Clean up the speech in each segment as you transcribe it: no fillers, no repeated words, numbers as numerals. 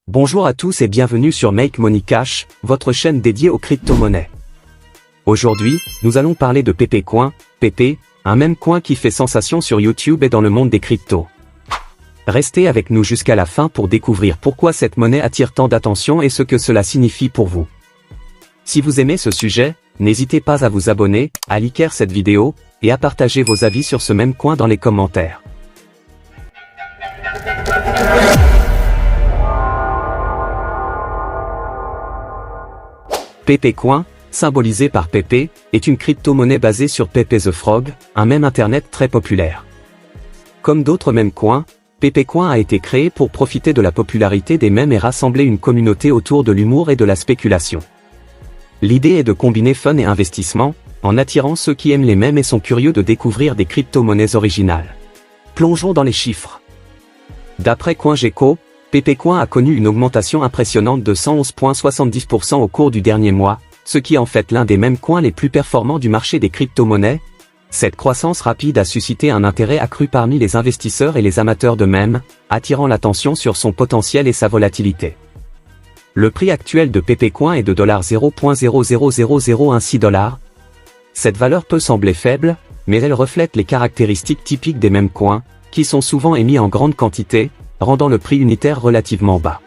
Bonjour à tous et bienvenue sur Make Money Cash, votre chaîne dédiée aux crypto-monnaies. Aujourd'hui, nous allons parler de Pepecoin, Pepe, un meme coin qui fait sensation sur YouTube et dans le monde des cryptos. Restez avec nous jusqu'à la fin pour découvrir pourquoi cette monnaie attire tant d'attention et ce que cela signifie pour vous. Si vous aimez ce sujet, n'hésitez pas à vous abonner, à liker cette vidéo, et à partager vos avis sur ce meme coin dans les commentaires. Pepecoin, symbolisé par Pepe, est une crypto-monnaie basée sur Pepe the Frog, un mème internet très populaire. Comme d'autres mème coins, Pepecoin a été créé pour profiter de la popularité des mèmes et rassembler une communauté autour de l'humour et de la spéculation. L'idée est de combiner fun et investissement, en attirant ceux qui aiment les mèmes et sont curieux de découvrir des crypto-monnaies originales. Plongeons dans les chiffres. D'après CoinGecko, Pepecoin a connu une augmentation impressionnante de 111,70% au cours du dernier mois, ce qui en fait l'un des mèmes coins les plus performants du marché des crypto-monnaies. Cette croissance rapide a suscité un intérêt accru parmi les investisseurs et les amateurs de mèmes, attirant l'attention sur son potentiel et sa volatilité. Le prix actuel de Pepecoin est de $0.00016 $. Cette valeur peut sembler faible, mais elle reflète les caractéristiques typiques des mèmes coins, qui sont souvent émis en grande quantité, rendant le prix unitaire relativement bas.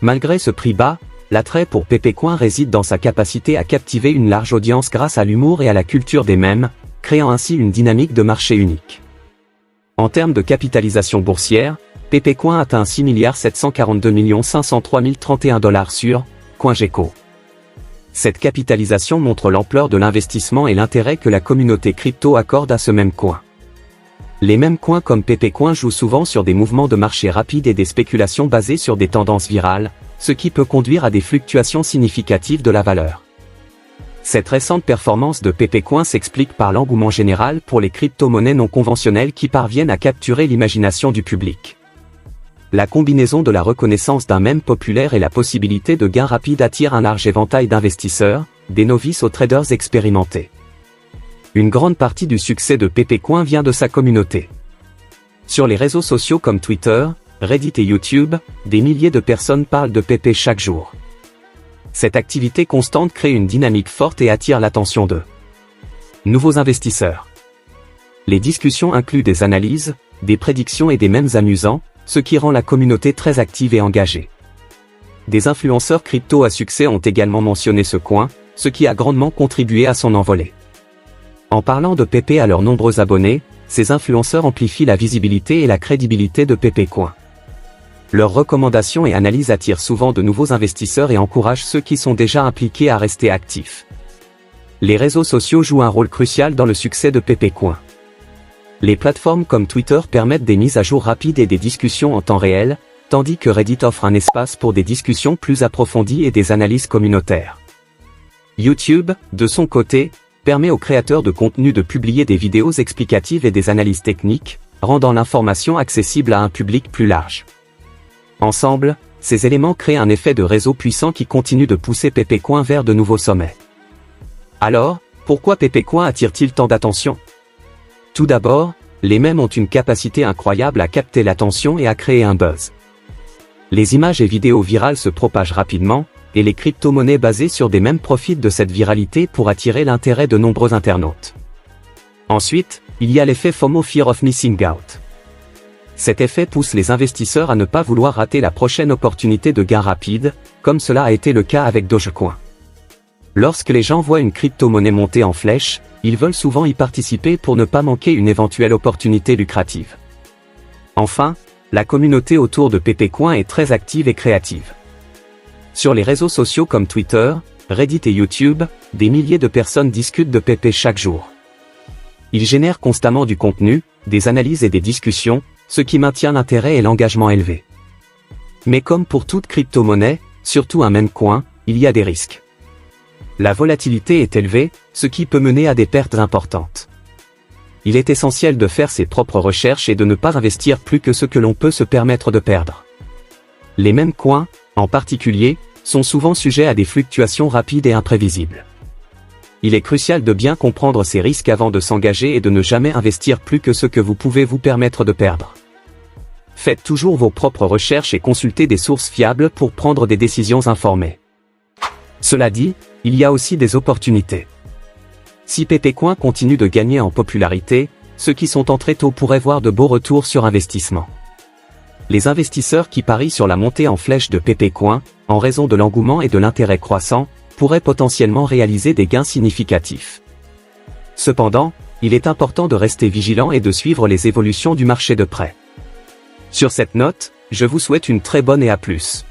Malgré ce prix bas, l'attrait pour Pepecoin réside dans sa capacité à captiver une large audience grâce à l'humour et à la culture des mèmes, créant ainsi une dynamique de marché unique. En termes de capitalisation boursière, Pepecoin atteint 6 542 503 031 $ sur CoinGecko. Cette capitalisation montre l'ampleur de l'investissement et l'intérêt que la communauté crypto accorde à ce même coin. Les mêmes coins comme Pepecoin jouent souvent sur des mouvements de marché rapides et des spéculations basées sur des tendances virales, ce qui peut conduire à des fluctuations significatives de la valeur. Cette récente performance de Pepecoin s'explique par l'engouement général pour les crypto-monnaies non conventionnelles qui parviennent à capturer l'imagination du public. La combinaison de la reconnaissance d'un mème populaire et la possibilité de gains rapides attire un large éventail d'investisseurs, des novices aux traders expérimentés. Une grande partie du succès de Pepecoin vient de sa communauté. Sur les réseaux sociaux comme Twitter, Reddit et YouTube, des milliers de personnes parlent de Pepe chaque jour. Cette activité constante crée une dynamique forte et attire l'attention de nouveaux investisseurs. Les discussions incluent des analyses, des prédictions et des mèmes amusants, ce qui rend la communauté très active et engagée. Des influenceurs crypto à succès ont également mentionné ce coin, ce qui a grandement contribué à son envolée. En parlant de Pepe à leurs nombreux abonnés, ces influenceurs amplifient la visibilité et la crédibilité de Pepecoin. Leurs recommandations et analyses attirent souvent de nouveaux investisseurs et encouragent ceux qui sont déjà impliqués à rester actifs. Les réseaux sociaux jouent un rôle crucial dans le succès de Pepecoin. Les plateformes comme Twitter permettent des mises à jour rapides et des discussions en temps réel, tandis que Reddit offre un espace pour des discussions plus approfondies et des analyses communautaires. YouTube, de son côté, permet aux créateurs de contenu de publier des vidéos explicatives et des analyses techniques, rendant l'information accessible à un public plus large. Ensemble, ces éléments créent un effet de réseau puissant qui continue de pousser Pepecoin vers de nouveaux sommets. Alors, pourquoi Pepecoin attire-t-il tant d'attention ? Tout d'abord, les mèmes ont une capacité incroyable à capter l'attention et à créer un buzz. Les images et vidéos virales se propagent rapidement, et les crypto-monnaies basées sur des mèmes profitent de cette viralité pour attirer l'intérêt de nombreux internautes. Ensuite, il y a l'effet FOMO Fear of Missing Out. Cet effet pousse les investisseurs à ne pas vouloir rater la prochaine opportunité de gain rapide, comme cela a été le cas avec Dogecoin. Lorsque les gens voient une crypto-monnaie monter en flèche, ils veulent souvent y participer pour ne pas manquer une éventuelle opportunité lucrative. Enfin, la communauté autour de Pepecoin est très active et créative. Sur les réseaux sociaux comme Twitter, Reddit et YouTube, des milliers de personnes discutent de Pepe chaque jour. Ils génèrent constamment du contenu, des analyses et des discussions, ce qui maintient l'intérêt et l'engagement élevé. Mais comme pour toute crypto-monnaie, surtout un mème coin, il y a des risques. La volatilité est élevée, ce qui peut mener à des pertes importantes. Il est essentiel de faire ses propres recherches et de ne pas investir plus que ce que l'on peut se permettre de perdre. Les mêmes coins, en particulier, sont souvent sujets à des fluctuations rapides et imprévisibles. Il est crucial de bien comprendre ces risques avant de s'engager et de ne jamais investir plus que ce que vous pouvez vous permettre de perdre. Faites toujours vos propres recherches et consultez des sources fiables pour prendre des décisions informées. Cela dit, il y a aussi des opportunités. Si Pépécoin continue de gagner en popularité, ceux qui sont entrés tôt pourraient voir de beaux retours sur investissement. Les investisseurs qui parient sur la montée en flèche de Pépécoin, en raison de l'engouement et de l'intérêt croissant, pourraient potentiellement réaliser des gains significatifs. Cependant, il est important de rester vigilant et de suivre les évolutions du marché de près. Sur cette note, je vous souhaite une très bonne et à plus.